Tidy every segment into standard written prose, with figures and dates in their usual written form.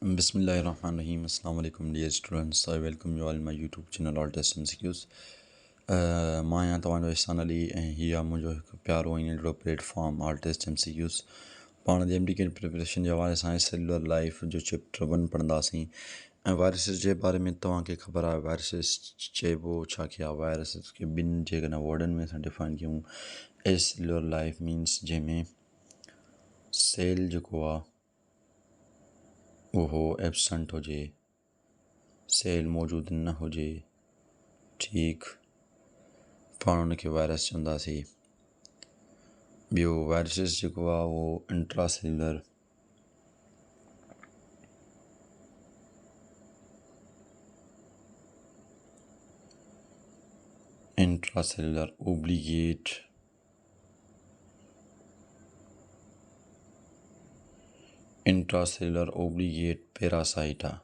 Bismillahirrahmanirrahim. Assalamu alaikum dear students. I welcome you all in my YouTube channel All Test MCQs. मां आहियां तव्हांजो ihsan Ali ऐं हीअ आहे मुंहिंजो हिकु प्यारो ऐं नंढिड़ो प्लेटफॉर्म ऑल टेस्ट MCQs. पाण जे MD के प्रिपरेशन जे हवाले सां सेलुलर लाइफ जो चैप्टर 1 पढ़ंदासीं ऐं वायरसिस जे बारे में तव्हांखे ख़बर आहे वायरसिस चइबो छा आहे। वायरसिस खे ॿिनि जेकॾहिं वर्डनि में असां डिफाइन कयूं ए सेलुलर लाइफ मीन्स जंहिंमें सेल जेको आहे उहो एब्सेंट हुजे, सेल मौजूदु न हुजे, ठीकु, पाण उनखे वायरस चवंदासीं। ॿियो वायरसिस जेको आहे उहो इंट्रासेलुलर ओब्लिगेट पैरासाइट आहे,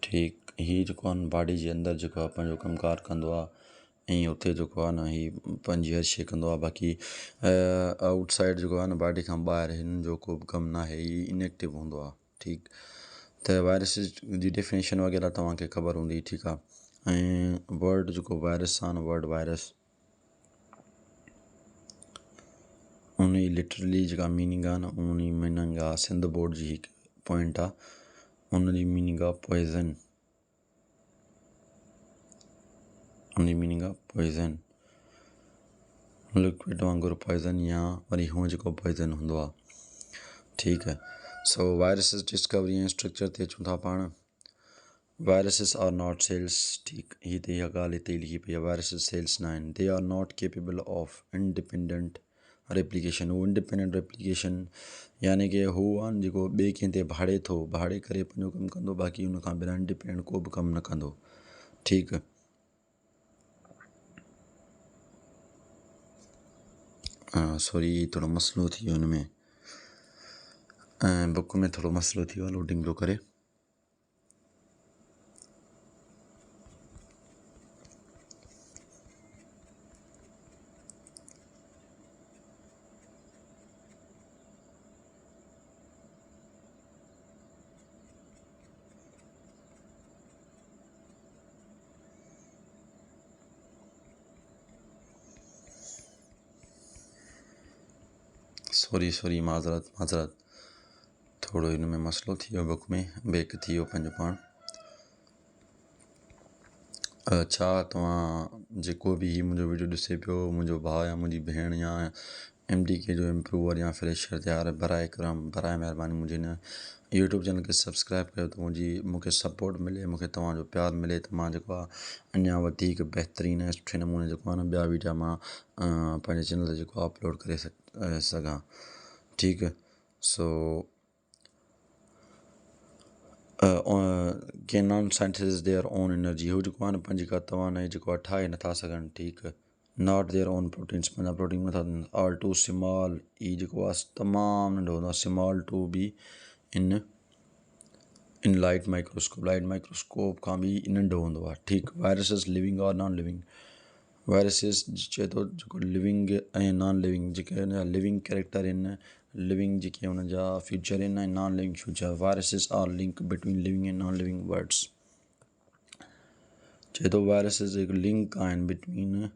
ठीकु। हीअ जेको आहे बॉडी जे अंदरि जेको आहे पंहिंजो कमकार कंदो आहे ऐं उते जेको आहे न हीअ पंहिंजी हर शइ कंदो आहे। बाक़ी आउटसाइड जेको आहे न बॉडी खां ॿाहिरि हिन जो को बि कमु न आहे, हीअ इनएक्टिव हूंदो आहे, ठीकु। त वायरसिस जी डेफिनेशन वग़ैरह तव्हांखे ख़बर हूंदी, ठीकु आहे। ऐं वर्ड जेको वायरस आहे न, वर्ड वायरस उन जी लिटरली जेका मीनिंग आहे न, उन जी मीनिंग आहे सिंध बोर्ड जी हिकु पॉइंट आहे, उन जी मीनिंग आहे पॉइज़न। उनजी मीनिंग आहे पॉइज़न, लिक्विड वांगुरु पॉइज़न या वरी हूअं जेको पॉइज़न हूंदो आहे, ठीकु है। सो वायरसिस डिस्कवरी ऐं स्ट्रक्चर ते अचूं था पाण। वायरसिस आर नॉट सेल्स, ठीकु। हीअ त इहा ॻाल्हि हिते लिखी पई आहे, वायरसिस सेल्स न आहिनि। They are not capable of independent replication. उहो इंडिपेंडेंट रेप्लिकेशन यानी कि हू आहे न जेको ॿिए कंहिं ते भाड़े थो, भाड़े करे पंहिंजो कमु कंदो, बाक़ी हुन खां बिना इंडिपेंडेंट को बि कमु न कंदो, ठीकु। सॉरी थोरो मसइलो थी वियो हिन में, ऐं बुक में थोरो मसइलो थी वियो आहे लोडिंग जो करे। सॉरी माज़रत थोरो हिन में मसइलो थी वियो, बुक में बैक थी वियो पंहिंजो पाण। छा तव्हां जेको बि मुंहिंजो वीडियो ॾिसे पियो, मुंहिंजो भाउ या मुंहिंजी भेण या MD के जो इम्प्रूवर या फ्रेशर तयारु बराए करम बराए महिरबानी मुंहिंजे हिन यूट्यूब चैनल खे सब्सक्राइब कयो त मूंखे सपोर्ट मिले, मूंखे तव्हांजो प्यारु मिले त मां जेको आहे अञा वधीक बहितरीनु ऐं सुठे नमूने जेको आहे न ॿिया वीडियो मां पंहिंजे चैनल ते जेको अपलोड करे सघां, ठीकु। So can non scientist their own energy, हू जेको आहे न पंहिंजी का तवानाई जेको आहे ठाहे नथा सघनि, ठीकु। नॉट देयर ओन प्रोटीन्स, पंहिंजा प्रोटीन नथा ॾियनि। आर टू स्मॉल, ई जेको आहे तमामु नंढो हूंदो आहे, small to be in light microscope खां बि नंढो हूंदो आहे, ठीकु। वायरसिस लिविंग और नॉन लिविंग, वायरसिस चए थो जेको लिविंग ऐं नॉन लिविंग जेके हिन जा लिविंग कैरेक्टर आहिनि, लिविंग जेके हुन जा फ्यूचर आहिनि ऐं non living feature. Viruses are link between living and non living worlds, चए थो वायरसिस हिकु लिंक आहिनि between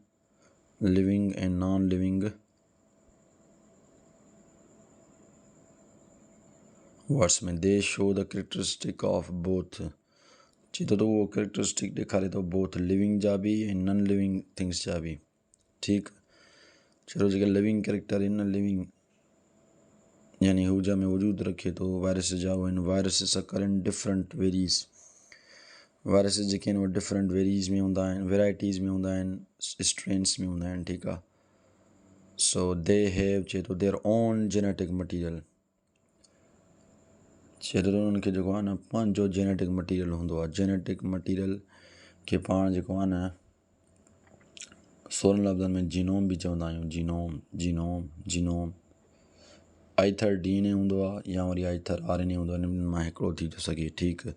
living and non living worlds में। They show the characteristic of both, चए थो त उहो करेक्टरिस्टिक ॾेखारे थो बोथ लिविंग जा बि ऐं नॉन लिविंग थिंग्स जा बि, ठीकु। चए थो जेके लिविंग कैरेक्टर आहिनि न, लिविंग यानी हू जा में वजूदु रखे थो, वायरसिस जा आहिनि। Viruses occur in different varies, viruses जेके आहिनि उहे डिफरेंट वेरीज़ में हूंदा आहिनि, वेराइटीज़ में हूंदा आहिनि, स्ट्रेन्स में हूंदा आहिनि, ठीकु आहे। सो दे हैव, चए थो देयर ओन जेनेटिक मटीरियल, चए थो उन्हनि खे जेको आहे न पंहिंजो जेनेटिक मटीरियल हूंदो आहे। जेनेटिक मटीरियल खे पाण जेको आहे न 16 लफ़्ज़नि में जीनोम बि चवंदा आहियूं, जीनोम आइथर DNA हूंदो आहे या वरी आइथर RNA हूंदो आहे, इन्हनि मां हिकिड़ो थी थो सघे, ठीकु।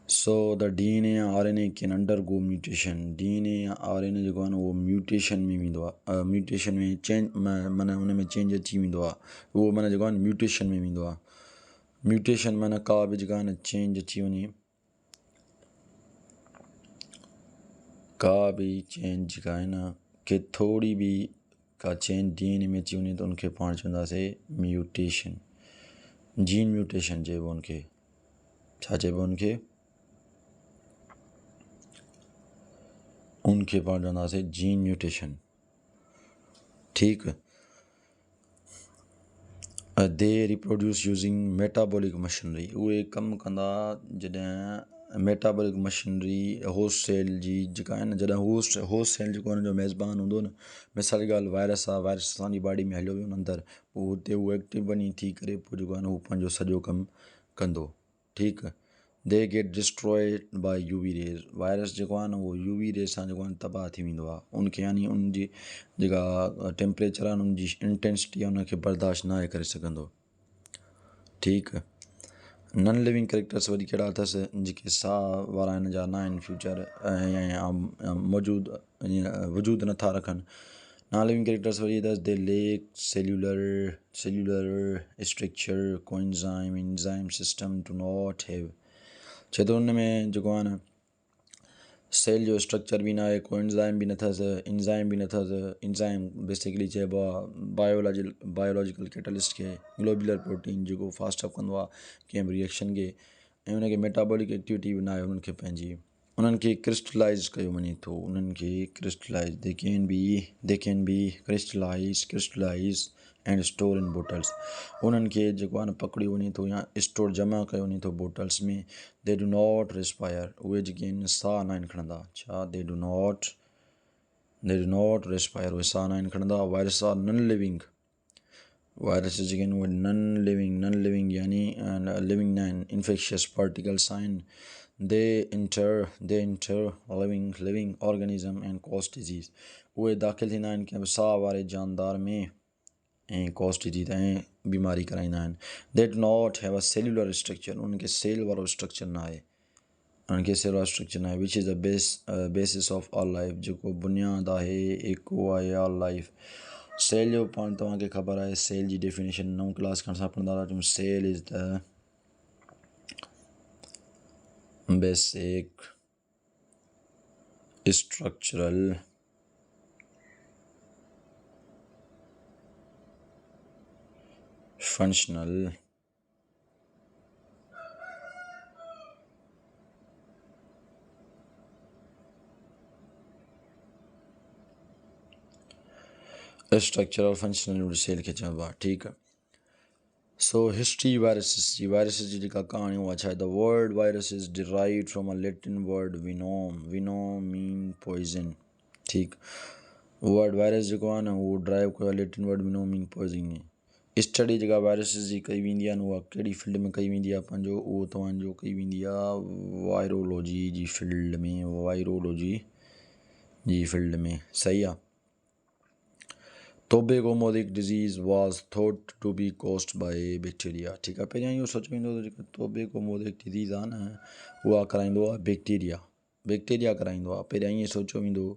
सो द DNA या RNA can undergo mutation, DNA या RNA जेको आहे न उहो म्यूटेशन में वेंदो आहे, म्यूटेशन में चेंज माना हुन में चेंज अची वेंदो आहे, उहो माना जेको आहे न म्यूटेशन में वेंदो आहे। म्यूटेशन माना का बि जेका न चेंज अची वञे, का बि चेंज जेका आहे न के थोड़ी बि का चेंज DNA में अची वञे त उनखे पाण चवंदासीं म्यूटेशन, जीन म्यूटेशन चइबो उनखे। छा चइबो उनखे? उनखे पाण चवंदासीं जीन म्यूटेशन। ठीकु। They reproduce using metabolic machinery, उहे कमु कंदा जॾहिं मेटाबॉलिक मशीनरी होस्ट सेल जी जेका आहे न, जॾहिं होस्ट सेल जेको हुनजो मेज़बान हूंदो न, मिसाल जी ॻाल्हि वायरस आहे, वायरस असांजी बॉडी में हलियो वियो अंदरि, पोइ हुते उहो एक्टिव बनी थी करे पोइ जेको आहे न उहो पंहिंजो सॼो कमु कंदो। ठीकु। They get destroyed by UV rays, virus जेको आहे न उहो UV रेज़ सां जेको आहे तबाह थी वेंदो आहे। उनखे यानी उनजी जेका टेम्परेचर आहे उनजी इंटेंसिटी आहे उनखे बर्दाश्त न आहे करे सघंदो। ठीकु। नॉन लिविंग कैरेक्टर्स वरी कहिड़ा अथसि जेके साह वारा हिन जा न आहिनि फ्यूचर ऐं मौजूदु वजूदु नथा रखनि। नॉन लिविंग कैरेक्टर्स वरी अथसि they lack cellular structure coenzyme enzyme system to not have, छो त हुन में जेको आहे न सेल जो स्ट्रक्चर बि न आहे, कोएंजाइम बि न अथसि, एंजाइम बि न अथसि। एंजाइम बेसिकली चइबो आहे बायोलॉजिकल कैटलिस्ट खे, ग्लोबुलर प्रोटीन जेको फास्ट अप कंदो आहे कंहिं बि रिएक्शन खे, ऐं उनखे मेटाबॉलिक एक्टिविटी बि न आहे उन्हनि खे पंहिंजी। उन्हनि खे क्रिस्टलाइज़ कयो वञे थो, उन्हनि खे crystallise they can be crystallise and store in bottles, उन्हनि खे जेको आहे न पकड़ियो वञे थो या स्टोर जमा कयो वञे थो बोटल्स में। दे डू नॉट रेस्पायर, उहे जेके आहिनि साह न आहिनि खणंदा। छा? दे डू नॉट रेस्पायर, उहे साह न आहिनि खणंदा। Virus are non living, virus जेके आहिनि उहे नॉन लिविंग यानी लिविंग न आहिनि, इन्फेक्शियस पार्टिकल्स आहिनि। They enter living organism and cause disease, उहे दाख़िल थींदा आहिनि कंहिं बि साह वारे जानदार में ऐं कॉज डिजीज़ ऐं बीमारी कराईंदा आहिनि। They do not have a cellular structure, उनखे सेल वारो स्ट्रक्चर न आहे, उनखे सेल वारो स्ट्रक्चर न आहे। Which is the basis of all life, जेको बुनियादु आहे एको आहे ऑल लाइफ। सेल जो पाण तव्हांखे ख़बर आहे, सेल जी डेफिनेशन 9 क्लास खां असां पढ़ंदा रहूं। Cell is the basic structural functional structural functional cell खे चइबो आहे। ठीकु आहे। सो हिस्ट्री वायरसिस जी जेका कहाणी उहा छा आहे? The word virus is derived from a Latin word venom mean poison. ठीकु। वर्ड वायरस जेको आहे न उहो ड्राइव कयो आहे Latin word venom mean poison. Study जेका वायरसिस जी कई वेंदी आहे न उहा कहिड़ी फील्ड में कई वेंदी आहे? पंहिंजो उहो तव्हांजो कई वेंदी आहे वायरोलॉजी जी फील्ड में, सही आहे। Tobacco mosaic disease was thought to be caused by bacteria. ठीकु आहे। पहिरियां इहो सोचियो वेंदो हुओ जेको टोबैकोमोलिक डिज़ीज़ आहे न उहा कराईंदो आहे बैक्टीरिया कराईंदो आहे। पहिरियां ईअं सोचियो वेंदो हुओ।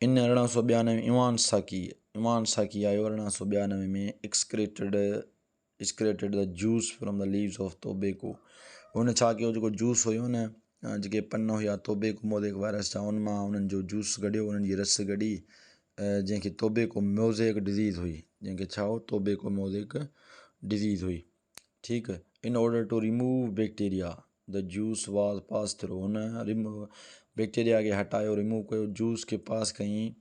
इन 1892 इवान साकी आयो 1892 में excreted the juice from the leaves of tobacco. हुन छा कयो, जेको जूस हुयो न, जेके पन हुया टोबैकोमोलिक वायरस जा, उन मां उन्हनि जो जूस कढियो, उन्हनि जी रस कढी, जंहिंखे टोबैकोमोज़ेक डिज़ीज़ हुई, जंहिंखे छा हो? टोबैकोमोज़ेक डिज़ीज़ हुई। ठीकु। In order to remove bacteria the juice was pass through, हुन बैक्टीरिया खे हटायो, रिमूव कयो, जूस खे पास कयईं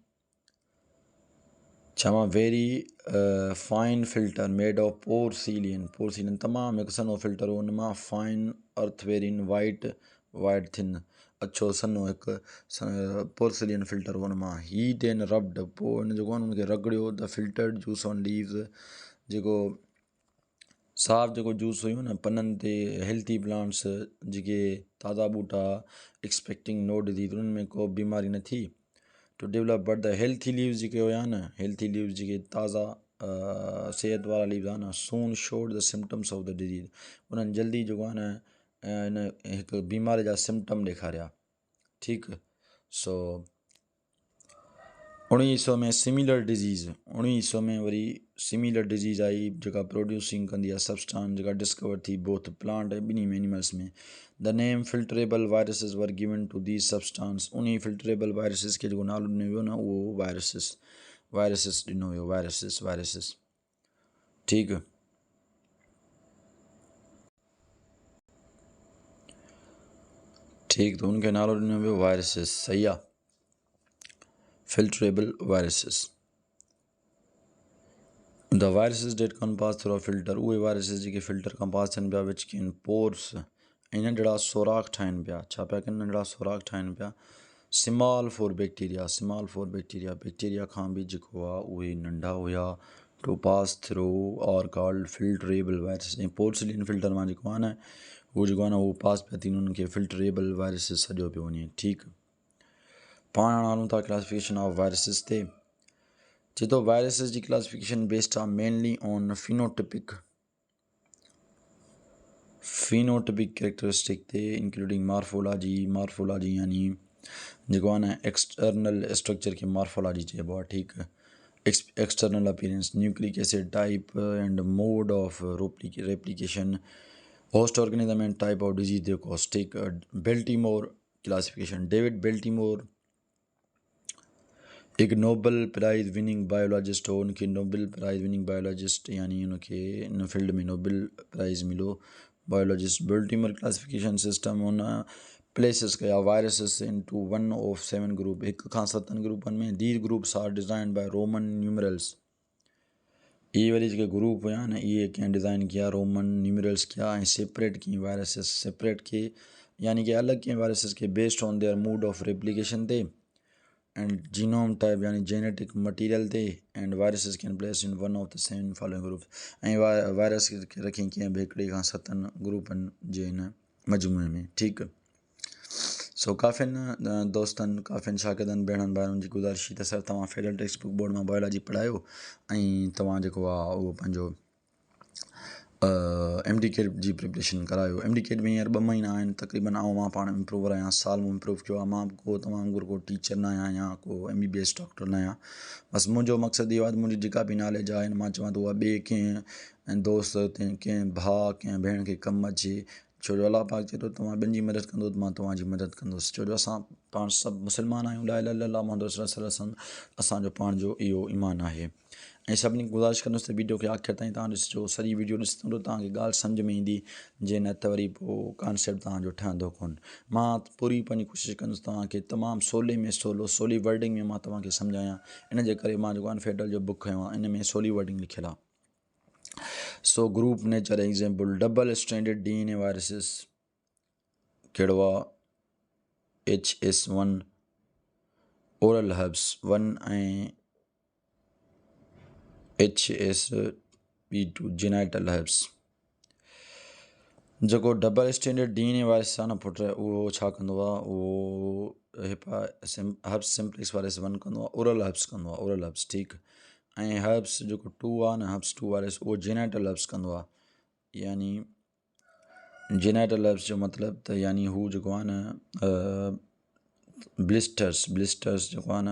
छा? Very fine filter made of porcelain तमामु हिकु सनो फिल्टर हो, हुन मां फाइन अर्थवेरिन वाइट थिन अछो सनो हिकु पोर्सिलियन फिल्टर हुन मां। ही देन रब्ड, पोइ हिन जेको आहे न हुनखे रगड़ियो the filtered juice on leaves, जेको साफ़ जेको जूस हुयो न पननि ते, हेल्थी प्लांट्स जेके ताज़ा ॿूटा एक्सपेक्टिंग नो डिज़ीज़, उन्हनि में को बीमारी न थी। To develop but the healthy leaves जेके हुया न, हेल्थी लीव्स जेके ताज़ा सेहत वारा लीव्स आहे न, soon showed the symptoms of the disease, उन्हनि जल्दी जेको आहे न इन हिकु बीमारी जा सिम्टम ॾेखारिया। ठीकु। सो 1900 में सिमिलर डिज़ीज़ 1900 में वरी सिमिलर डिज़ीज़ आई जेका प्रोड्यूसिंग कंदी आहे सब्सटेंस जेका डिस्कवर थी बोथ प्लांट ऐं ॿिन्ही में एनिमल्स में the name filterable viruses were given to these substance उन फिल्टरेबल वायरसिस खे जेको नालो ॾिनो वियो न उहो वायरसिस ॾिनो वियो वायरसिस ठीकु त उनखे नालो ॾिनो वियो वायरसिस सही आहे filterable viruses the viruses that can pass through a filter उहे वायरसिस जेके फिल्टर खां पास थियनि पिया विच कैन पोर्स ऐं नंढड़ा सोराख ठाहिनि पिया छा पिया कनि नंढड़ा सोराख ठाहिनि पिया स्मॉल फॉर बैक्टीरिया खां बि जेको आहे उहे नंढा हुया टू पास थ्रू और कॉल्ड फिल्टरेबल वायरसिस ऐं पोर्सलिन फिल्टर मां जेको आहे न उहो पास पिया थियनि उन्हनि खे फिल्टरेबल वायरसिस सॼो पियो वञे ठीकु पाण हाणे हलूं था क्लासिफिकेशन ऑफ वायरसिस ते चए थो वायरसिस जी क्लासिफिकेशन बेस्ड आहे मेनली ऑन फिनोटिपिक कैरेक्टरिस्टिक ते इंक्लूडिंग मार्फोलॉजी यानी जेको आहे न एक्सटर्नल स्ट्रक्चर खे मार्फोलॉजी चइबो आहे ठीकु external appearance nucleic acid type and mode of replication host organism and type of disease they cause ठीक बेल्टीमोर क्लासिफिकेशन डेविड बेल्टीमोर एक नोबल प्राइज़ विनिंग बायोलॉजिस्ट हो उनके नोबल प्राइज़ विनिंग बायोलॉजिस्ट यानी उनके इन फील्ड में नोबल प्राइज़ मिलो biologist Baltimore classification system उन places कया वायरसिस इनटू 1 of 7 ग्रुप 1 खां 7 ग्रुपनि में these groups are design by roman numerals ये वरी जेके ग्रुप हुया न इहे कंहिं डिज़ाइन किया रोमन न्यूमरल्स किया ऐं सेपरेट कई वायरसिस सेपरेट खे यानी कि अलॻि कई वायरसिस खे based on their mode of replication ते and genome type यानी genetic material ते and viruses can place in one of the 7 following groups ऐं वायरस खे रखी कीअं बि 1 खां 7 ग्रुपनि जे हिन मजमूए में ठीकु सो काफ़िनि दोस्तनि काफ़िनि शागिर्दनि भेणनि भाइरुनि जी गुज़ारिश त सर तव्हां फेडरल टेक्स्ट बुक बोर्ड मां बायोलॉजी पढ़ायो ऐं तव्हां जेको आहे उहो पंहिंजो MD जी प्रिपरेशन करायो MD में हींअर 2 महीना आहिनि तक़रीबन मां पाण इम्प्रूवर आहियां साल में इम्प्रूव कयो आहे मां को तव्हां वांगुरु को टीचर न आहियां या को MBBS डॉक्टर न आहियां बसि मुंहिंजो मक़सदु इहो आहे मुंहिंजी जेका बि नॉलेज आहे मां चवां थो उहा ॿिए कंहिं दोस्त ते कंहिं भाउ कंहिं भेण खे कमु अचे छो जो अलाह पाक चए थो तव्हां ॿियनि जी मदद कंदो त मां तव्हांजी मदद कंदुसि छो जो असां पाण सभु मुस्लमान आहियूं ला इलाहा इल्लल्लाह मुहम्मद रसूलुल्लाह सल्लल्लाहु अलैहि वसल्लम असांजो पाण जो इहो ईमान आहे ऐं सभिनी गुज़ारिश कंदुसि त वीडियो खे आख़िर ताईं तव्हां ॾिसिजो सॼी वीडियो ॾिसंदो तव्हांखे ॻाल्हि सम्झ में ईंदी जे न त वरी पोइ कॉन्सेप्ट तव्हांजो ठहंदो कोन मां पूरी पंहिंजी कोशिशि कंदुसि तव्हांखे तमामु सवली वर्डिंग में मां तव्हांखे सम्झायां इन जे करे मां जेको आहे फेडरल जो बुक खयो आहे इन में सवली वर्डिंग लिखियलु आहे so group nature example double stranded DNA viruses कहिड़ो आहे HS1 ओरल हर्ब्स 1 ऐं HS2 जेनाइटल हर्ब्स जेको डबल स्टैंडर्ड DNA वायरस आहे न पुट उहो छा कंदो आहे उहो हर्ब्स सिम्प्लेक्स वायरस 1 कंदो आहे ओरल हर्ब्स ठीकु ऐं हर्ब्स जेको 2 आहे न हर्ब्स 2 वायरस उहो जेनाइटल हर्ब्स कंदो आहे यानी जेनाइटल हर्ब्स जो मतिलबु त यानी हू जेको आहे न ब्लिस्टर्स जेको आहे न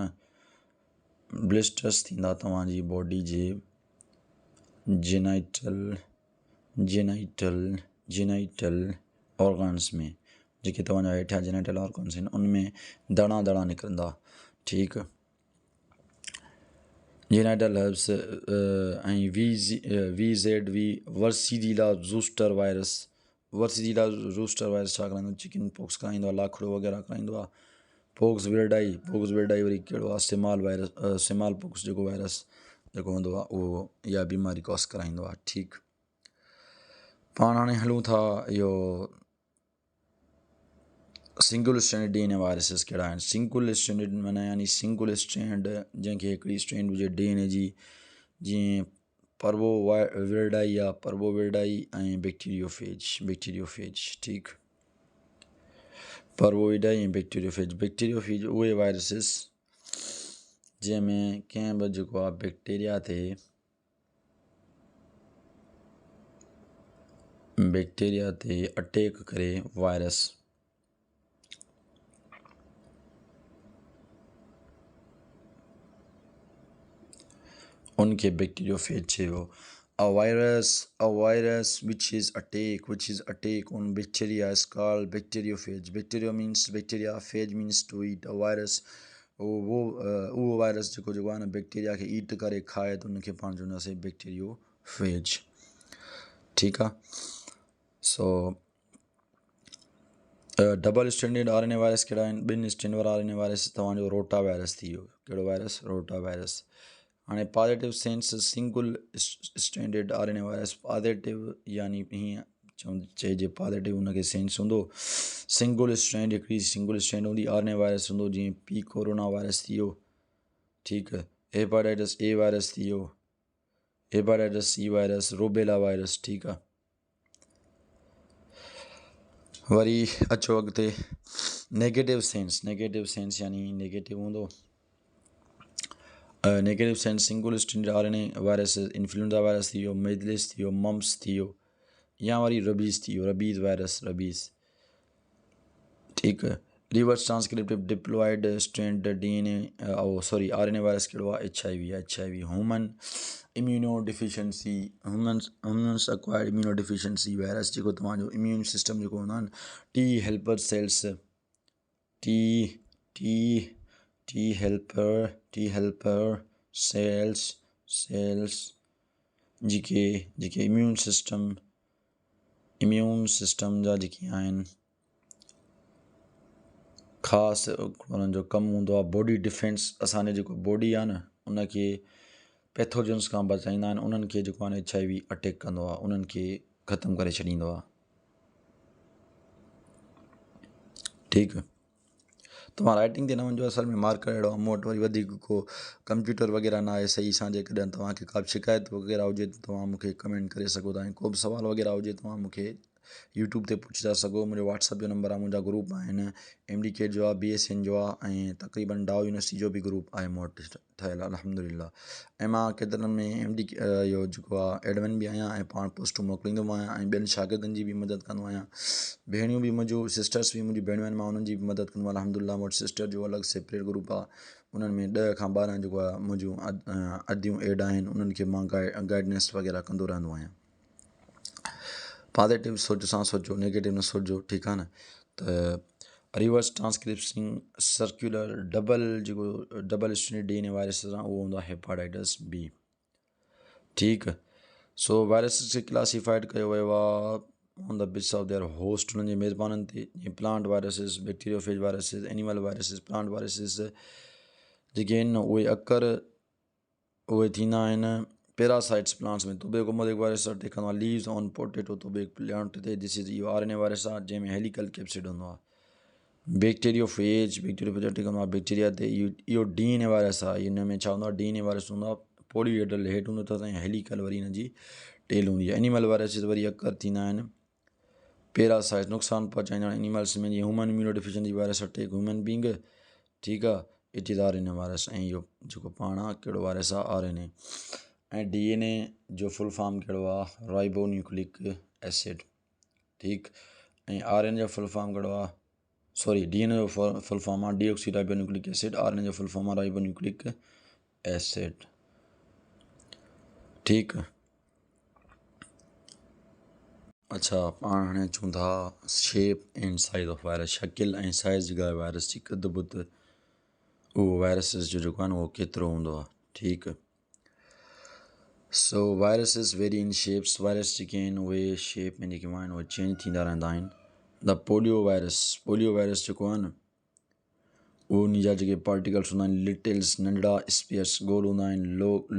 ब्लिस्टर्स थींदा तव्हांजी बॉडी जे जेनाइटल ऑर्गन्स में जेके तव्हांजा हेठियां जेनाइटल ऑर्गन्स आहिनि उनमें दड़ा निकिरंदा ठीकु जेनाइटल हर्ब्स ऐं VZV वर्सीज़िला ज़ूस्टर वायरस छा कराईंदो चिकन पॉक्स कराईंदो आहे लाखड़ो वग़ैरह कराईंदो आहे पोक्स विरडाई वरी कहिड़ो आहे स्मॉल पॉक्स जेको वायरस जेको हूंदो आहे उहो इहा बीमारी कॉस कराईंदो आहे ठीकु पाण हाणे हलूं था इहो सिंगल स्ट्रैंड DNA वायरसिस कहिड़ा आहिनि सिंगल स्ट्रैंड माना यानी सिंगल स्ट्रैंड जंहिंखे हिकिड़ी स्ट्रैंड हुजे DNA जी जीअं पर्वोविरडाई ऐं बैक्टीरियोफेज ठीकु पर्वोविरडाई ऐं बैक्टीरियोफेज उहे वायरसिस जंहिंमें कंहिं बि जेको आहे बैक्टीरिया ते अटैक करे वायरस उनखे बैक्टीरियोफेज चइबो। A virus which is attack on bacteria is called bacteriophage. Bacteria means bacteria, phage means to eat. A virus उहो वायरस जेको आहे न बैक्टीरिया खे ईट करे खाए त उनखे पाण चवंदासीं बैक्टीरियोफेज। ठीकु आहे। सो डबल स्टैंडर्ड RNA वायरस कहिड़ा आहिनि? 2 स्टैंडर्ड वारा RNA वायरस तव्हांजो रोटा वायरस थी वियो। कहिड़ो वायरस? Rotavirus. हाणे positive sense single stranded RNA virus, positive यानी हीअं चइजे पॉज़िटिव हुनखे सेंस हूंदो। सिंगल स्ट्रैंड हिकिड़ी सिंगल स्ट्रैंड हूंदी RNA वायरस हूंदो, जीअं P कोरोना वायरस थी वियो। ठीकु आहे। हेपाटाइटिस A वायरस थी वियो, हेपाटाइटिस C वायरस, रोबेला वायरस। ठीकु आहे। वरी अचो अॻिते नेगेटिव सेंस यानी नेगेटिव हूंदो। Negative sense single stranded RNA virus, influenza virus थी वियो, मेजलिस थी वियो, मम्स थी वियो, या वरी रबीज़ थी वियो, रबीज़ वायरस, रबीज़। ठीकु आहे। Reverse transcriptive diploid strand DNA RNA virus कहिड़ो आहे? HIV human humans acquired immunodeficiency virus, जेको तव्हांजो इम्यून सिस्टम जेको हूंदो आहे न, टी हेल्पर सेल्स जेके इम्यून सिस्टम जा जेके आहिनि ख़ासि उन्हनि जो कमु हूंदो आहे बॉडी डिफेंस। असांजे जेको बॉडी आहे न उनखे पैथोजन्स खां बचाईंदा आहिनि। उन्हनि खे जेको आहे HIV अटैक कंदो आहे, उन्हनि खे ख़तमु करे छॾींदो आहे। ठीकु। तव्हां राइटिंग ते न वञिजो, असल में मार्कर अहिड़ो आहे। मूं वटि वरी वधीक को कंप्यूटर वग़ैरह न आहे सही सां। जेकॾहिं तव्हांखे का बि शिकायत वग़ैरह हुजे त तव्हां मूंखे कमेंट करे सघो था। ऐं को बि सुवाल वग़ैरह हुजे तव्हां मूंखे यूट्यूब ते पुछी था सघो। मुंहिंजो WhatsApp जो नंबर आहे, मुंहिंजा ग्रुप आहिनि, MDK जो आहे, BSN जो आहे, ऐं तक़रीबन डाउ यूनिवर्सिटी जो बि ग्रुप आहे मूं वटि ठहियलु, अल्हम्दुलिल्लाह। ऐं मां केतिरनि में MDK इहो जेको आहे एडमिन बि आहियां, ऐं पाण पोस्टूं मोकिलींदो आहियां, ऐं ॿियनि शागिर्दनि जी बि मदद कंदो आहियां। भेणियूं बि मुंहिंजूं सिस्टर्स बि मुंहिंजी भेणियूं आहिनि, मां उन्हनि जी बि मदद कंदो आहियां, अल्हम्दुलिल्लाह। मूं वटि सिस्टर जो अलॻि सेपरेट ग्रुप आहे, उन्हनि में 10 खां 12 जेको आहे मुंहिंजूं अदियूं एड आहिनि, उन्हनि खे मां गाइडनेस वग़ैरह कंदो रहंदो आहियां। पॉज़िटिव सां सोचो, नेगेटिव न सोचो। ठीकु आहे न। त reverse transcription circular double standard DNA virus सां उहो हूंदो आहे हेपाटाइटिस B। ठीकु। सो वायरसिस खे क्लासीफाइड कयो वियो आहे on the basis of their host, उन्हनि जे मेज़बाननि ते, जीअं plant viruses, bacteriophage viruses, animal viruses. Plant viruses जेके आहिनि न उहे थींदा आहिनि पैरासाइट्स प्लांट्स में। टोबैको मोज़ेक वायरस अटैक कंदो आहे leaves on potato tobacco plant ते। दिस इज़ इहो RNA वायरस आहे जंहिंमें हेलिकल कैप्सिड हूंदो आहे। बैक्टीरियोफेज अटैक कंदो आहे बैक्टीरिया ते। इहो DNA वायरस आहे। हिन में छा हूंदो आहे? DNA वायरस हूंदो आहे पॉलीहेड्रल हेठि हूंदो अथसि, ऐं हेलिकल वरी हिन जी टेल हूंदी आहे। एनिमल वायरसिस वरी अकर थींदा आहिनि पैरासाइट्स, नुक़सानु पहुचाईंदा आहिनि एनिमल्स में, जीअं human immunodeficiency virus attack human being. ठीकु आहे। It is RNA virus. ऐं इहो जेको पाण आहे कहिड़ो वायरस आहे? RNA। ऐं DNA जो फुल फॉर्म कहिड़ो आहे? Ribo nucleic acid. ठीकु। ऐं RNA जो फुल फॉर्म कहिड़ो आहे? DNA जो फुल फॉर्म आहे deoxy ribo nucleic acid. RNA जो फुल फॉर्म आहे राइबो न्यूक्लिक एसिड। ठीकु। अच्छा, पाण हाणे अचूं था shape and size of virus. शकिल ऐं साइज़ जेका वायरस जी क़द बुत, उहो वायरसिस जो जेको आहे न उहो केतिरो हूंदो आहे। ठीकु। सो viruses very in shapes. Virus जेके आहिनि उहे शेप में जेके आहिनि उहे चेंज थींदा रहंदा आहिनि। द पोलियो वायरस जेको आहे न उहो उन जा जेके पार्टिकल्स हूंदा आहिनि लिटिल्स, नंढड़ा स्पेयर्स, गोल हूंदा आहिनि,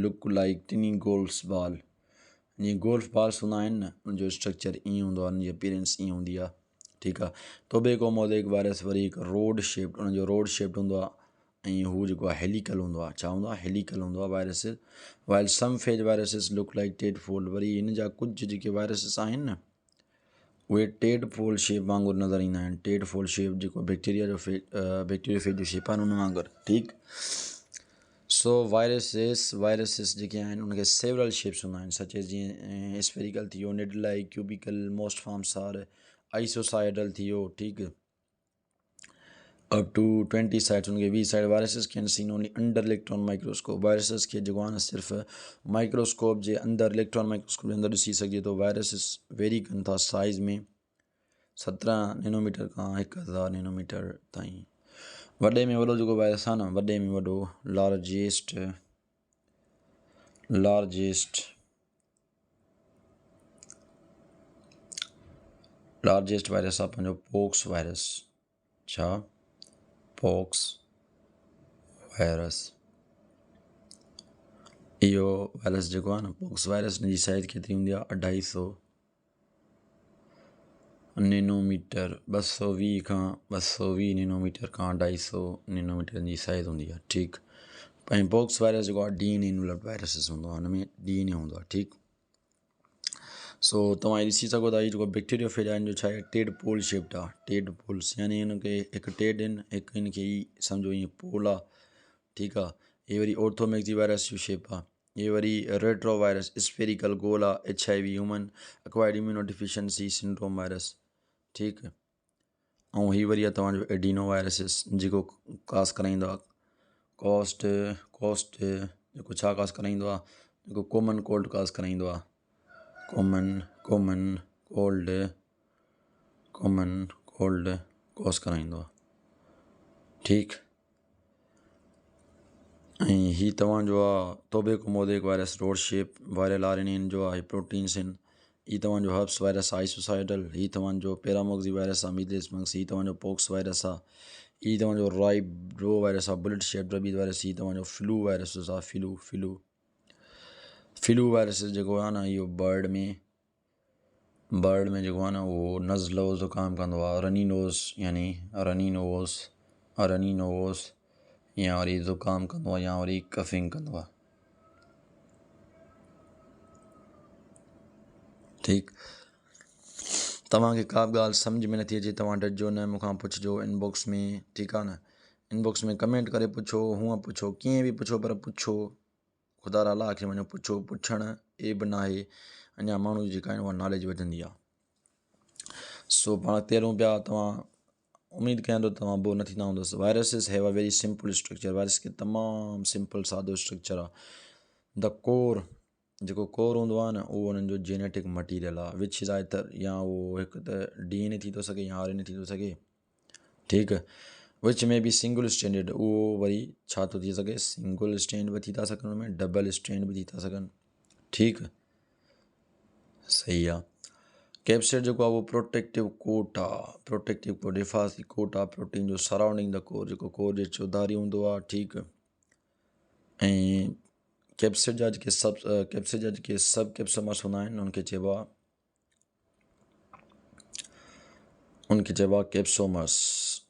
लुक लाइक टिनी गोल्स बॉल। जीअं गोल्फ बॉल्स हूंदा आहिनि न, उनजो स्ट्रक्चर ईअं हूंदो आहे, उनजी अपीयरेंस ईअं हूंदी आहे। ठीकु आहे। टोबैको मोज़ेक वायरस वरी हिकु उनजो रोड शेप्ड हूंदो आहे, ऐं हू जेको आहे हेलिकल हूंदो आहे। छा हूंदो आहे? हेलिकल हूंदो आहे virus. While some phage viruses look like tadpole. वरी हिन जा कुझु जेके वायरसिस आहिनि न उहे टेड फोल्ड शेप वांगुरु नज़र ईंदा आहिनि। टेड फोल्ड शेप जेको बैक्टीरियोफेज जो शेप आहे उन वांगुरु। ठीकु। सो वायरसिस जेके आहिनि उनखे सेवरल शेप्स हूंदा आहिनि, सच एज़ जीअं स्फेरिकल थी वियो, निडलाई, क्यूबिकल, मोस्ट फॉर्म्स आर आइसोसाइडल थी वियो। ठीकु। up to 20 sites होंगे। 20 side viruses can seen only under electron microscope. Viruses के जो आहे न सिर्फ़ु माइक्रोस्कोप जे अंदर इलेक्ट्रॉन माइक्रोस्कोप जे अंदर ॾिसी सघिजे थो। वायरसेस वेरी कनि था साइज़ में 17 नैनोमीटर खां 1000 नैनोमीटर ताईं। वॾे में वॾो जेको वायरस आहे न, वॾे में वॾो लार्जेस्ट वायरस आहे पंहिंजो पोक्स वायरस। छा? Pox virus. इहो वायरस जेको आहे न, पोक्स वायरस, हिन जी साइज़ केतिरी हूंदी आहे? 250 नैनोमीटर। 220 खां 220 नैनोमीटर खां 250 नैनोमीटर जी साइज़ हूंदी आहे। ठीकु। ऐं पोक्स वायरस जेको आहे DNA इन्वॉल्वड वायरसिस हूंदो आहे, हुन में DNA हूंदो आहे। ठीकु। सो तव्हां ॾिसी सघो था, हीअ जेको बैक्टीरियोफेज आहे, जो छा आहे, टेड पोल शेप्ड आहे। टेड पोल्स यानी हिनखे हिकु टेड आहिनि, हिकु हिनखे ई सम्झो ईअं पोल आहे। ठीकु आहे। हीअ वरी ऑर्थोमैक्सी वायरस जो शेप आहे। हीअ वरी रेट्रो वायरस स्फेरिकल गोल आहे। HIV human acquired immunodeficiency syndrome virus. ठीकु। ऐं हीअ वरी आहे तव्हांजो एडिनो वायरसिस, जेको कास कराईंदो आहे कोस्ट जेको छा कास कराईंदो आहे, जेको कॉमन कोल्ड कास कराईंदो आहे। कॉमन कोल्ड कॉस कराईंदो आहे। ठीकु। ऐं हीअ तव्हांजो आहे tobacco mosaic virus, rod shape viral RNA जो आहे, प्रोटीन्स आहिनि। हीअ तव्हांजो हर्ब्स वायरस आहे, आइसोसाइडल। हीअ तव्हांजो पैरामॉक्सी वायरस आहे, मीज़ल्स मक्स। हीअ तव्हांजो पोक्स वायरस आहे। हीअ तव्हांजो राइबो वायरस आहे, बुलेट शेप रबीज़ वायरस। हीअ तव्हांजो फ्लू वायरसिस आहे। फ्लू वायरसिस जेको आहे न, इहो बर्ड में जेको आहे न, उहो नज़लो ज़ुकाम कंदो आहे। रनी नोज़ या वरी ज़ुकाम कंदो आहे, या वरी कफिंग कंदो आहे। ठीकु। तव्हांखे का बि ॻाल्हि सम्झ में नथी अचे, तव्हां डटिजो न, मूंखां पुछिजो इनबॉक्स में। ठीकु आहे न। इनबॉक्स में कमेंट करे पुछो, हूअं पुछो, कीअं बि पुछो, पर पुछो। ख़ुदा रा अलाह खे वञो पुछो। पुछणु एब न आहे, अञा माण्हू जेका आहिनि उहा नॉलेज वधंदी आहे। सो पाण तैरूं पिया। तव्हां उमेदु कयां थो तव्हां बोर न थींदा हूंदसि। Viruses have a very simple structure. Virus खे तमामु सिंपल सादो स्ट्रक्चर आहे। द कोर, जेको कोर हूंदो आहे न, उहो उन्हनि जो जेनेटिक मटीरियल आहे, विच इज़ आइदर या उहो हिकु त DNA थी थो सघे या RNA थी थो सघे। ठीकु। विच में बि सिंगल स्टैंडर्ड, उहो वरी छा थो थी सघे, सिंगल स्टैंड बि थी था सघनि, हुन में डबल स्टैंड बि थी था सघनि। ठीकु। सही आहे। कैप्सिड जेको आहे उहो प्रोटेक्टिव कोट आहे, हिफ़ाज़ती कोट आहे प्रोटीन जो सराउंडिंग द कोर, जेको कोर जे चौधारी हूंदो आहे। ठीकु। ऐं कैप्सिड जा जेके सब कैप्सोमर्स हूंदा आहिनि, उनखे चइबो आहे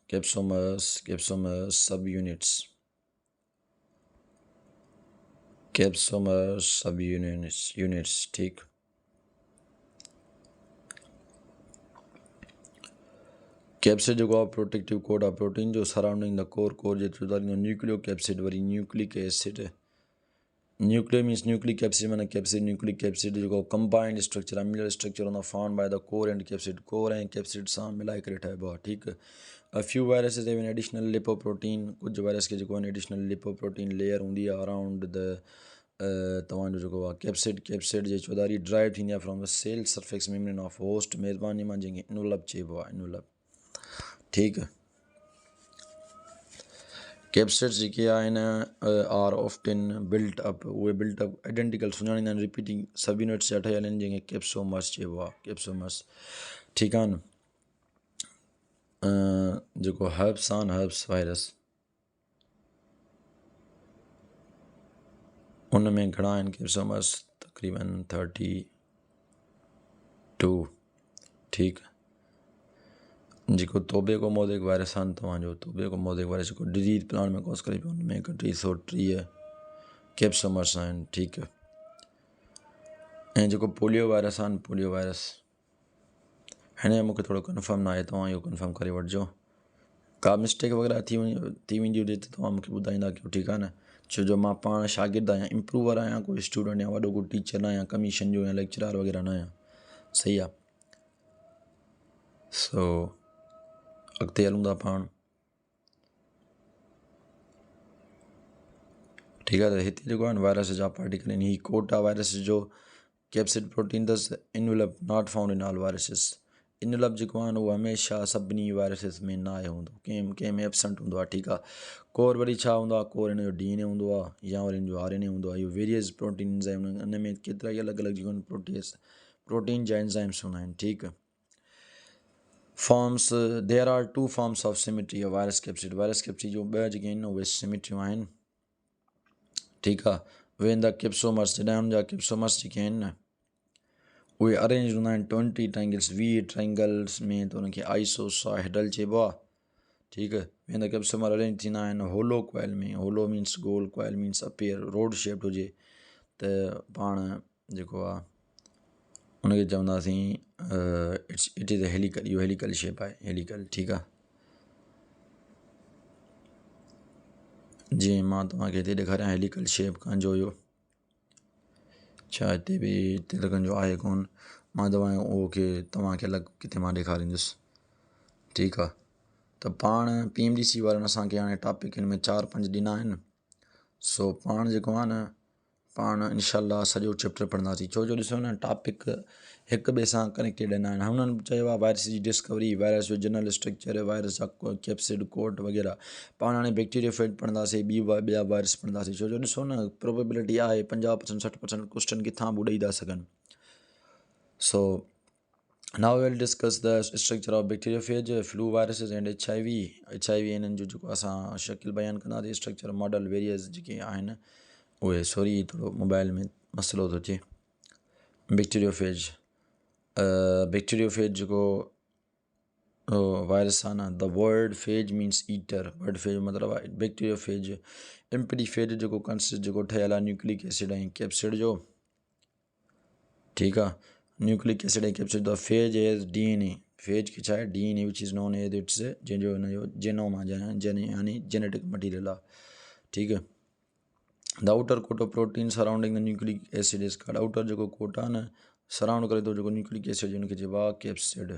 कैप्सोमर्स सब यूनिट्स। ठीकु। कैप्सिड जेको आहे प्रोटेक्टिव कोट आहे प्रोटीन जो सराउंडिंग द कोर जे चौधारी न्यूक्लियो कैप्सिड, वरी nucleic acid. Nucleo means nucleic capsid माना कैप्सिड, न्यूक्लिक कैप्सिड जेको कंबाइंड स्ट्रक्चर आहे, मिलियल स्ट्रक्चर हूंदो आहे, found by the core and capsid. Core ऐं कैप्सिड सां मिलाए करे ठहिबो आहे। ठीकु। A few viruses have an additional lipoprotein. कुझु वायरस खे जेको आहे एडिशनल लिपोप्रोटीन लेयर हूंदी आहे अराउंड द तव्हांजो जेको आहे कैप्सिड जे चौधारी ड्राइव थींदी आहे from the cell surface membrane of host मेज़बानी मां, जंहिंखे इनवलप चइबो आहे। ठीकु। कैप्सिड्स जेके आहिनि आर ऑफ्टन बिल्ट अप, उहे बिल्ट अप आइडेंटिकल सुञाणींदा आहिनि रिपीटिंग सब यूनिट्स जा ठहियल आहिनि, जंहिंखे कैप्सोमर्स चइबो आहे। ठीकु आहे न। जेको हर्ब्स आहे न, हर्ब्स वायरस, उन में घणा आहिनि कैप्सोमर्स? तक़रीबन 32। ठीकु। जेको टोबैको मोज़ेक वायरस आहे न, तव्हांजो टोबैको मोज़ेक वायरस जेको डिज़ीज़ प्लांट में कॉज करे पियो, हुन में 330 कैप्सोमर्स आहिनि। ठीकु। ऐं जेको पोलियो वायरस आहे न, पोलियो वायरस, हिन जो मूंखे थोरो कंफर्म न आहे, तव्हां इहो कंफर्म करे वठिजो। का मिस्टेक वग़ैरह थी वेंदी हुजे त तव्हां मूंखे ॿुधाईंदा कयो। ठीकु आहे न। छो जो मां पाण शागिर्दु आहियां, इम्प्रूवर आहियां, कोई स्टूडेंट या वॾो कोई टीचर न आहियां, कमीशन जो या लेक्चरार वग़ैरह न आहियां। सही आहे। सो अॻिते हलूं था पाण। ठीकु आहे। त हिते जेको आहे न वायरस जा पार्टिकल आहिनि, हीअ कोट आहे वायरस जो। कैप्सिड प्रोटीन अथसि, envelope not found in all viruses. Envelope जेको आहे न उहो हमेशह सभिनी वायरसिस में न आयो हूंदो, कंहिं में एबसेंट हूंदो आहे। ठीकु आहे। कोर वरी छा हूंदो आहे, कोर हिन जो DNA हूंदो आहे या वरी हिन जो RNA हूंदो आहे। इहो वेरियस प्रोटीन्स आहिनि, हिन में केतिरा ई अलॻि अलॻि जेको आहिनि प्रोटीन जा एंजाइम्स हूंदा आहिनि। ठीकु। Forms, there are 2 forms of symmetry of virus capsid. Virus capsid जो ॿ जेके आहिनि उहे सिमेट्रियूं आहिनि। ठीकु आहे। वेन द किप्सोमर्स, जॾहिं हुनजा किप्सोमर्स जेके आहिनि न उहे अरेंज हूंदा आहिनि 20 ट्राइंगल्स, 20 ट्राइंगल्स में, त हुनखे आइसोसाहेड्रल चइबो आहे। ठीकु। वेन द किप्सोमर अरेंज थींदा आहिनि होलो कॉइल में। होलो मीन्स गोल, coil means appear rod shaped हुजे, त पाण जेको आहे हुनखे चवंदासीं इट इज़ अ हेलिकल। इहो हेलिकल शेप आहे, हेलिकल। ठीकु आहे। जीअं मां तव्हांखे हिते ॾेखारियां हेलिकल शेप कंहिंजो हुयो, छा हिते बि हिते त कंहिंजो आहे कोन, मां तव्हांखे अलॻि किथे मां ॾेखारींदुसि। ठीकु आहे। त पाण PMDC वारनि असांखे हाणे टॉपिक हिन में 4-5 ॾिना आहिनि। सो पाण जेको आहे न पाण इनशाला सॼो चैप्टर पढ़ंदासीं, छो जो ॾिसो न टॉपिक हिक ॿिए सां कनेक्टेड आहिनि। हुननि चयो आहे वायरस जी डिस्कवरी, वायरस जो जनरल स्ट्रक्चर, वायरस जा कैप्सिड कोट वग़ैरह। पाण हाणे बैक्टीरियोफेज पढ़ंदासीं, ॿिया वायरस पढ़ंदासीं, छो जो ॾिसो न प्रोबेबिलिटी आहे 50% 60% क्वेश्चन किथां बि ॾेई था सघनि। सो now we will discuss the structure of bacteriophage, flu viruses and HIV हिननि जो जेको असां शकिल बयानु कंदासीं, स्ट्रक्चर मॉडल वेरियस जेके आहिनि उहे। सॉरी थोरो मोबाइल में मसइलो थो अचे। बैक्टीरियोफेज जेको वायरस आहे न, the word phase means eater. Word phase मतिलबु आहे बैक्टीरियोफेज। एम्पटीफेज जेको कंसिस्ट जेको ठहियलु आहे न्यूक्लिक एसिड ऐं कैप्सिड जो। ठीकु आहे। न्यूक्लिक एसिड ऐं capsid. The phage as DNA। Phage खे छा आहे DNA which is non age it's जंहिंजो हिनजो जेनोम आहे, यानी जेनेटिक मटीरियल आहे। ठीकु आहे। The outer coat of protein surrounding the nucleic acid is called. Outer जेको कोट आहे न सराउंड करे थो जेको न्यूक्लिक एसिड हुनखे चइबो आहे कैप्सिड।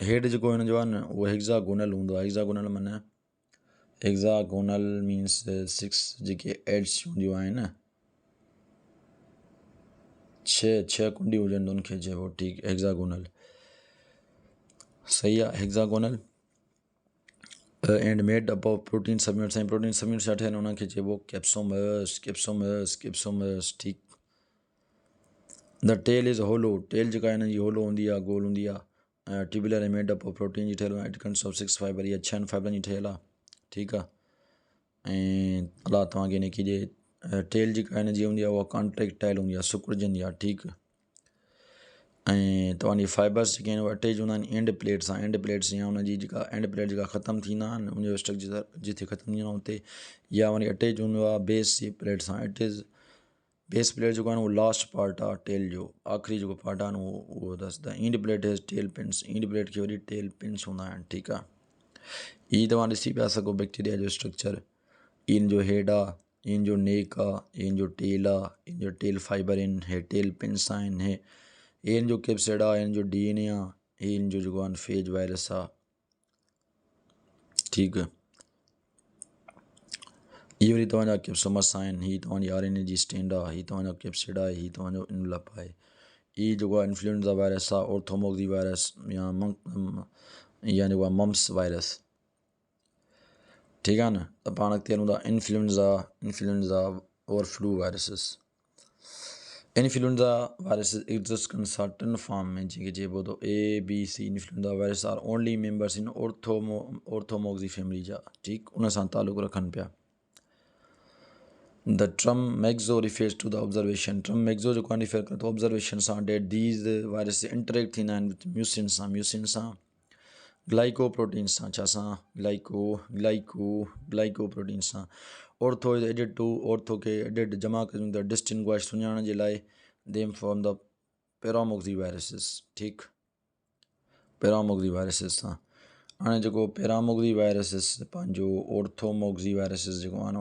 हेड जेको हिन जो आहे न उहो हेक्सागोनल हूंदो आहे। हेक्सागोनल माना हेक्सागोनल मीन्स 6 जेके एड्स हूंदियूं आहिनि न, 6 कुंडियूं हुजनि त हुनखे चइबो। ठीकु। हेक्सागोनल सही आहे। Hexagonal and made up of protein subunits. ऐं प्रोटीन सबयूनिट्स छा ठहियल हुनखे चइबो कैप्सोमर्स। ठीकु। The tail is hollow. Tail जेका आहे हिन जी होलो हूंदी आहे, गोल हूंदी आहे। ट्यूबुलर ऐं मेड अप ऑफ प्रोटीन जी ठहियलु आहे। इट कंसिस्ट ऑफ 6 फाइबर, या 6 फाइबरनि जी ठहियलु आहे। ठीकु आहे। ऐं अलाह तव्हांखे हिनखे ॾिए टेल जेका हिन जी हूंदी आहे उहा कॉन्ट्रेक्टाइल हूंदी आहे, सुकुड़जंदी आहे। ठीकु। ऐं तव्हांजी फाइबर्स जेके आहिनि उहे अटैच हूंदा आहिनि एंड प्लेट सां। एंड प्लेट्स या हुनजी जेका एंड प्लेट जेका ख़तमु थींदा आहिनि उनजो स्ट्रक्चर जिथे ख़तमु थींदो आहे उते, या वरी अटैच हूंदो आहे बेस जी प्लेट सां। इट इज़ बेस प्लेट जेको आहे न उहो लास्ट पार्ट आहे टेल जो, आख़िरी जेको पार्ट आहे न उहो अथसि। द इंड प्लेट इज़ टेल पिन्स। इंड प्लेट खे वरी टेल पिन्स हूंदा आहिनि। ठीकु आहे। हीअ तव्हां ॾिसी पिया सघो बैक्टीरिया जो स्ट्रक्चर। इन जो हेड आहे, इन जो नेक आहे, इन जो टेल आहे, इन जो टेल फाइबर आहिनि, हे टेल पिन्स आहिनि, हे इन जो कैप्सिड आहे, इन जो DNA आहे, हे इन जो जेको आहे फेज वायरस आहे। ठीकु। इहे वरी तव्हांजा कैप्सोमर्स आहिनि, हीअ तव्हांजी RNA जी स्टैंड आहे, हीअ तव्हांजो कैप्सिड आहे, हीअ तव्हांजो इनवेलप आहे। हीअ जेको आहे इन्फ्लुएंजा वायरस आहे, ऑर्थोमॉक्सी वायरस या जेको आहे मम्स वायरस। ठीकु आहे न। त पाण अॻिते हलूं था इन्फ्लुएंजा और flu viruses. Influenza viruses exist in certain form में, जेके चइबो थो ABC। Influenza virus are only members in orthomyxo family जा। ठीकु। उन सां तालुक़ु रखनि पिया। The term myxo refers to the observation. Term myxo जेको आहे रिफेयर करे थो ऑब्ज़र्वेशन सां, डेट दीज़ वायरस इंटरेक्ट थींदा आहिनि विथ म्यूसिन सां, ग्लाइकोप्रोटीन सां। छा सां? ग्लाइकोप्रोटीन सां। Ortho is added to, ortho खे एडिड जमा कयूं त डिस्टिंग्विश सुञाणण जे लाइ them from the paramyxo viruses. ठीकु। पैरामॉक्सी वायरसिस सां। हाणे जेको पैरामॉक्सी वायरसिस पंहिंजो ऑर्थोमॉक्सी वायरसिस जेको आहे न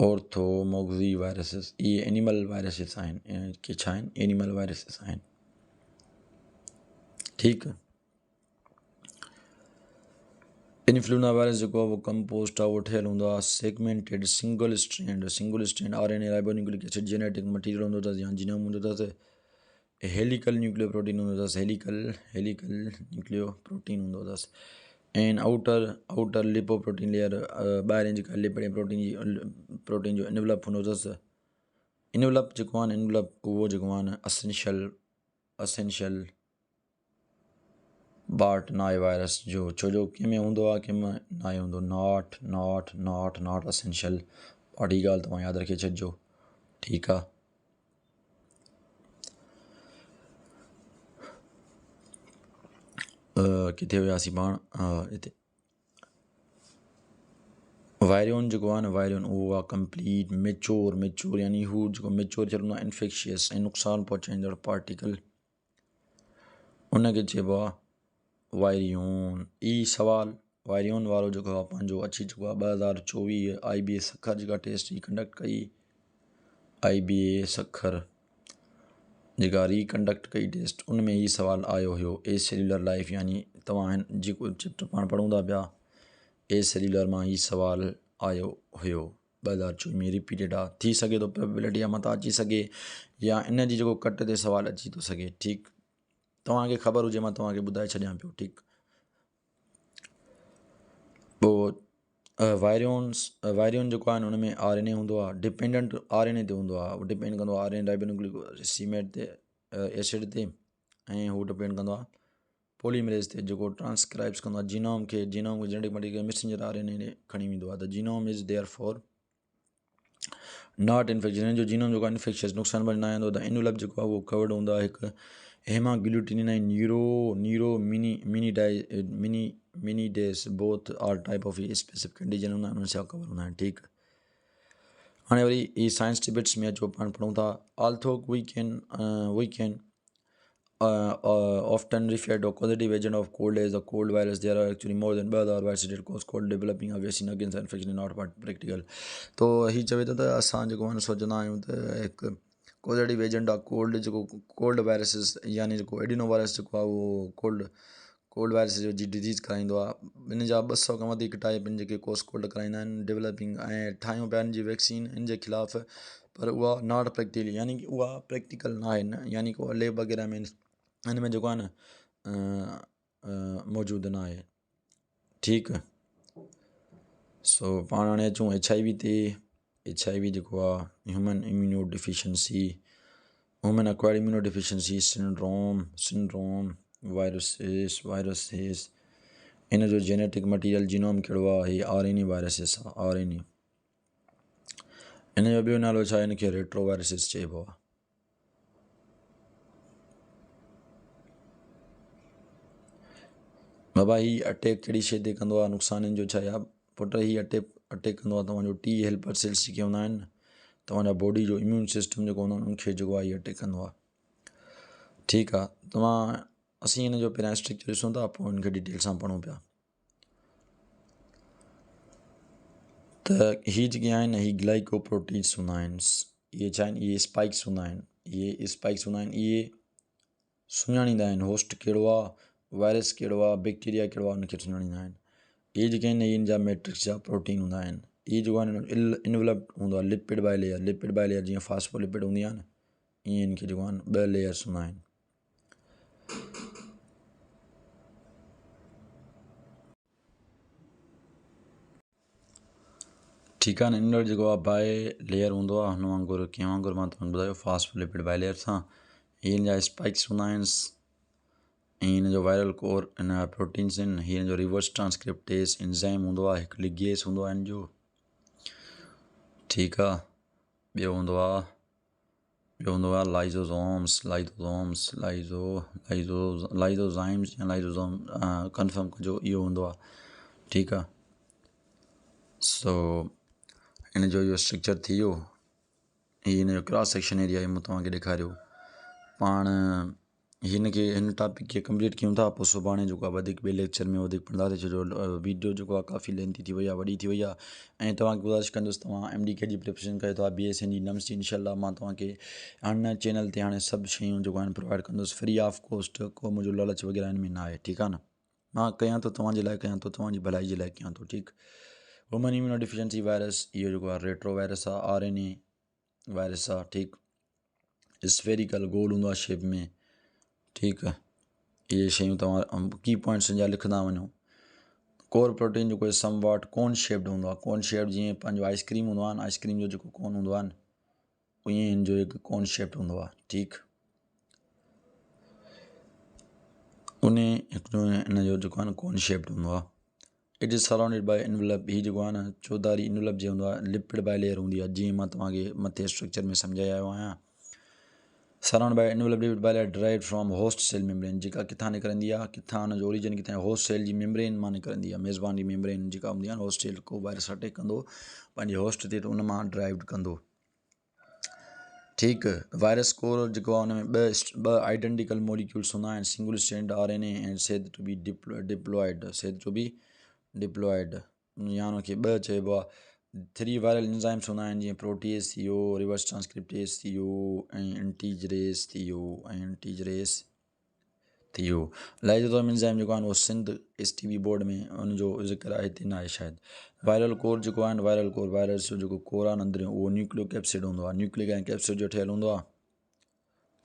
ऑर्थोमॉक्सी वायरसिस, इहे एनिमल वायरसिस आहिनि। के छा आहिनि? एनिमल वायरसिस आहिनि। ठीकु। इन्फ्लुएंजा वायरस जेको आहे उहो कंपोस्ट आहे, उहो ठहियलु हूंदो आहे segmented single strand RNA ribonucleic acid genetic material हूंदो अथसि या जीनोम हूंदो अथसि। हेलिकल न्यूक्लियो प्रोटीन हूंदो अथसि, हेलिकल न्यूक्लियो प्रोटीन हूंदो अथसि। एंड आउटर लिपोप्रोटीन लेयर, ॿाहिरिं जेका लिपिड प्रोटीन जो इनवलप हूंदो अथसि। इनवलप जेको आहे न, इनवलप उहो जेको आहे न असेंशियल पार्ट न आहे वायरस जो, छो जो कंहिंमें हूंदो आहे कंहिंमें न आहे हूंदो। Not essential part. ही ॻाल्हि तव्हां यादि रखे छॾिजो, ठीकु आहे। किथे वियासीं पाण? हिते वायरियोन जेको आहे न, वायरियोन उहो आहे कंप्लीट मेच्योर यानी हू जेको मेच्योर थियलु हूंदो आहे इन्फेक्शियस ऐं नुक़सानु पहुचाईंदड़ पार्टिकल, उनखे चइबो आहे वायरियोन। ई सवाल वायरियोन वारो जेको आहे पंहिंजो अची चुको आहे 2024 IBA सखर जेका टेस्ट ही कंडक्ट कई, IBA सखर जेका रिकंडक्ट कई टेस्ट, उन में ही सवाल आयो हुयो ए सेल्यूलर लाइफ, यानी तव्हां जेको चैप्टर पाण पढ़ूं था पिया ए सेल्यूलर मां ही सवाल आयो हुयो 2024 में, रिपीटेड आहे। थी सघे थो प्रोबेबिलिटी आहे मथां अची सघे या इन जी जेको कट ते सवाल अची थो सघे, ठीकु। तव्हांखे ख़बर हुजे मां तव्हांखे ॿुधाए छॾियां पियो, ठीकु। पोइ वायरियोन जेको आहे न, उन में RNA हूंदो आहे, डिपेंडेंट RNA ते हूंदो आहे। उहो डिपेंड कंदो आहे RNA राइबोन्यूक्लिक सीमेट ते, एसिड ते, ऐं हू डिपेंड कंदो आहे पॉलीमरेज ते, जेको ट्रांसक्राइब्स कंदो आहे जीनोम खे जेनेटिक मटीरियल मैसेंजर RNA ॾे खणी वेंदो आहे। The genome is there for not infection, जो जीनोम जेको आहे इन्फेक्शियस नुक़सानु भले न आयो। द इनवलप जेको आहे उहो कवर्ड हूंदो आहे हिकु हेमाग्लूटिनिन ऐं neuraminidase, both are type of specific antigen हूंदा आहिनि, उन सां कवर हूंदा आहिनि, ठीकु। हाणे वरी ई साइंस डिबेट्स में अचो, पाण पढ़ूं था although we can often referred to causative agent of cold as the cold virus. There are actually more than 1000 viruses that cause cold. Developing a vaccine against infection is not practical. तो ही चवे थो त असां जेको आहे सोचंदा आहियूं त हिकु कॉज़ेटिव एजेंट आहे कोल्ड, जेको कोल्ड वायरसिस यानी जेको एडिनो वायरस जेको आहे उहो कोल्ड वायरस जो जी डिज़ीज़ कराईंदो आहे। इन जा 200 खां वधीक टाइप आहिनि जेके कोस कोल्ड कराईंदा आहिनि। डेवलपिंग ऐं ठाहियूं पिया जी वैक्सीन इन जे ख़िलाफ़ु, पर उहा नॉट प्रैक्टिकल, यानी कि उहा प्रैक्टिकल न आहे न, यानी कि उहा लैब वग़ैरह में हिन में जेको आहे न मौजूदु न आहे, ठीकु। सो पाण हाणे अचूं HIV ते। HIV जेको आहे ह्यूमन एक्वायर्ड इम्यूनोडिफिशेंसी सिंड्रोम वायरसिस। इन जो जेनेटिक मटीरियल जीनोम कहिड़ो आहे? ही RNA वायरसिस आहे, RNA। इन जो ॿियो नालो छा आहे? इनखे रेट्रो वायरसिस चइबो आहे। बाबा ही अटैक कहिड़ी शइ ते कंदो आहे? नुक़साननि जो छा आहे पुट? ही अटैक कंदो आहे तव्हांजो T हेल्पर सेल्स जेके हूंदा आहिनि न, तव्हांजा बॉडी जो इम्यून सिस्टम जेको हूंदो आहे उनखे जेको आहे हीअ अटैक कंदो आहे, ठीकु आहे। असीं हिन जो पहिरियां स्ट्रक्चर ॾिसूं था, पोइ हिनखे डिटेल सां पढ़ूं पिया। त ही जेके आहिनि ही ग्लाइकोप्रोटीन्स हूंदा आहिनि। इहे छा आहिनि? इहे स्पाइक्स हूंदा आहिनि। इहे सुञाणींदा आहिनि होस्ट कहिड़ो आहे, वायरस कहिड़ो आहे, बैक्टीरिया कहिड़ो आहे, उनखे सुञाणींदा आहिनि। इहे जेके आहिनि इन्हनि जा मैट्रिक्स जा प्रोटीन हूंदा आहिनि। इहे जेको आहे इनवलप हूंदो आहे लिपिड बाय लेयर, जीअं फास्फोलिपिड हूंदी आहे न, ईअं इनखे जेको आहे 2 लेयर्स हूंदा आहिनि। ठीकु आहे न। इनर जेको आहे बाय लेयर हूंदो आहे, हुन वांगुरु कंहिं वांगुरु मां तव्हांखे ॿुधायो फास्फोलिपिड बाय लेयर सां। हीअ हिन जा स्पाइक्स हूंदा आहिनि ऐं हिन जो वायरल कोर हिन जा प्रोटीन्स आहिनि। हीअ हिन जो रिवर्स ट्रांसक्रिप्टेस एंजाइम हूंदो आहे, हिकु लिगेस हूंदो आहे हिन जो, ठीकु आहे। ॿियो हूंदो आहे लाइज़ोज़ाइम्स या लाइज़ोज़ोम, कंफर्म कजो, इहो हूंदो आहे, ठीकु आहे। सो हिन जो इहो स्ट्रक्चर थी वियो। हीअ हिन जो क्रॉस सेक्शन एरिया आहे, मूं तव्हांखे ॾेखारियो। पाण हिन टॉपिक खे कंप्लीट कयूं था, पोइ सुभाणे जेको आहे वधीक ॿिए लेक्चर में वधीक पढ़ंदासीं, छो जो वीडियो जेको आहे काफ़ी लेंथी थी वई आहे, वॾी थी वई आहे। ऐं तव्हांखे गुज़ारिश कंदुसि, तव्हां MDK जी प्रिपरेशन कयो था, BSN जी नम्स जी, इनशाला मां तव्हांखे हाणे चैनल ते हाणे सभु शयूं जेको आहिनि प्रोवाइड कंदुसि फ्री ऑफ कॉस्ट। को मुंहिंजो लालच वग़ैरह हिन में न आहे, ठीकु आहे न। मां कयां थो तव्हांजे लाइ, कयां थो तव्हांजी भलाई जे लाइ कयां थो। ठीकु। ह्यूमन इम्यूनोडिफिशियंसी वायरस, इहो जेको आहे रेट्रो वायरस आहे, RNA वायरस आहे। ठीकु। स्फेरिकल गोल हूंदो आहे शेप में। ठीकु आहे। इहे शयूं तव्हां की पॉइंट्स जा लिखंदा वञो। कोर प्रोटीन जेको आहे सम वॉट कोन शेप्ड हूंदो आहे। कोन शेप्ड जीअं पंहिंजो आइसक्रीम हूंदो आहे न, आइसक्रीम जो जेको कोन हूंदो आहे न, ईअं हिन जो हिकु कोन शेप्ड हूंदो आहे। ठीकु। उन हिकिड़ो इन जो जेको आहे न कोन शेप्ड हूंदो आहे। It is surrounded by envelope. हीअ जेको आहे न चौधारी एनवलप जो हूंदो आहे, लिपिड बाय लेयर हूंदी आहे, जीअं मां तव्हांखे मथे स्ट्रक्चर में सम्झाए आयो आहियां। Surround by envelope lipid bilayer drive from host cell membrane, जेका किथां निकिरंदी आहे, किथां हुन जो ओरिजिन किथां, होस्ट सेल जी मेम्ब्रेन मां निकिरंदी आहे। मेज़बान जी मेम्ब्रेन जेका हूंदी आहे न, होस्ट सेल को वायरस अटैक कंदो पंहिंजे होस्ट ते, त उन मां ड्राइव कंदो। ठीकु। वायरस कोर जेको आहे हुन में ॿ आइडेंटिकल मॉलिक्यूल्स हूंदा आहिनि, single strand RNA and said to be diploid, या हुनखे ॿ चइबो आहे। 3 वायरल एंजाइम्स हूंदा आहिनि, जीअं प्रोटीएस थी वियो, रिवर्स ट्रांसक्रिप्टेस थी वियो, ऐं एंटीजरेस थी वियो। लाइजोसोम एंजाइम जेको आहे उहो सिंध STB बोर्ड में उनजो ज़िक्र आहे, हिते न आहे शायदि। वायरल कोर जेको आहे वायरल कोर वायरस जो जेको कोर आहे अंदरि, उहो न्यूक्लियो कैप्सिड हूंदो आहे, न्यूक्लिक ऐं कैप्सिड जो ठहियलु हूंदो आहे।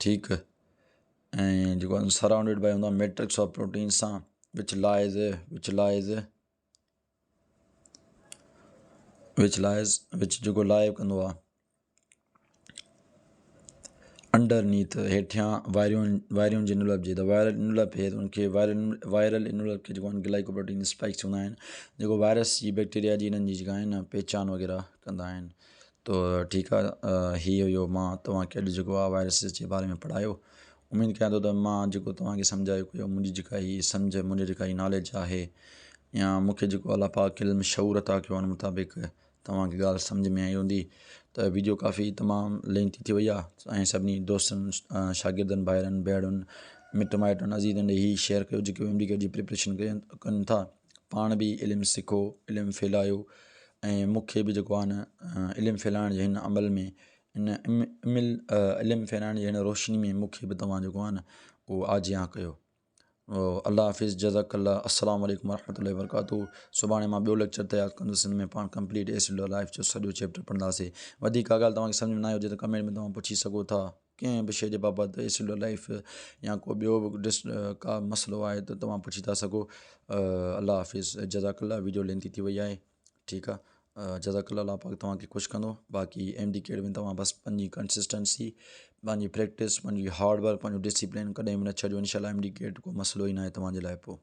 ठीकु। ऐं जेको आहे सराउंडेड बाय हूंदो आहे मैट्रिक्स ऑफ प्रोटीन सां, विच जेको लाइव कंदो आहे अंडरनीथ, हेठियां वायरियुनि जे एनवलप जे। त वायरल एनवलप है, उनखे वायरल एनवलप खे जेको आहे ग्लाइकोप्रोटीन स्पाइक्स हूंदा आहिनि, जेको वायरस जी, बैक्टीरिया जी, इन्हनि जी जेका आहिनि न पहचान वग़ैरह कंदा आहिनि। तो ठीकु आहे। हीअ हुयो मां तव्हांखे अॼु जेको आहे वायरसिस जे बारे में पढ़ायो। उमेदु कयां थो त मां जेको तव्हांखे सम्झायो कयो, मुंहिंजी जेका हीअ सम्झ, मुंहिंजी जेका हीअ नॉलेज आहे, या मूंखे जेको अल्लाह पाक इल्मु शऊर अता कयो आहे, उन मुताबिक़ तव्हांखे ॻाल्हि सम्झ में आई हूंदी। त वीडियो काफ़ी तमामु लेंथी थी वई आहे, ऐं सभिनी दोस्तनि, शागिर्दनि, भाइरनि, भेणुनि, मिट माइटनि, अज़ीज़नि ॾे हीअ शेयर कयो जेके MD जी प्रिपरेशन कनि था। पाण बि इल्मु सिखो, इल्मु फैलायो, ऐं मूंखे बि जेको आहे न इल्मु फैलाइण जे हिन अमल में, इल्मु फैलाइण जे हिन रोशनी में मूंखे बि तव्हां जेको आहे न उहो आजियां कयो। अल्लाह हाफ़िज़, जज़ाकल्ला, अस्सलामु अलैकुम वरहमतुल्लाहि वबरकातुहू। सुभाणे मां ॿियो लेक्चर तयारु कंदुसि, हिन में पाण कंप्लीट एसिड लाइफ जो सॼो चैप्टर पढ़ंदासीं। वधीक का ॻाल्हि तव्हांखे सम्झ में न आई हुजे त कमेंट में तव्हां पुछी सघो था, कंहिं बि शइ जे बाबति, एसिड लाइफ या को ॿियो बि का मसइलो आहे त तव्हां पुछी था सघो। अल्लाह हाफ़िज़, जज़ाकल्ला। वीडियो लेंथी थी वई आहे। ठीकु आहे। जज़ाकल्ला। अल्लाह पाक तव्हांखे ख़ुशि कंदो। बाक़ी MD में तव्हां बसि पंहिंजी कंसिस्टेंसी, पंहिंजी प्रैक्टिस, पंहिंजी हार्डवर्क, पंहिंजो डिसिप्लिन कॾहिं बि न छॾियो। इंशाअल्लाह MD को मसइलो ई न आहे तव्हांजे लाइ। पोइ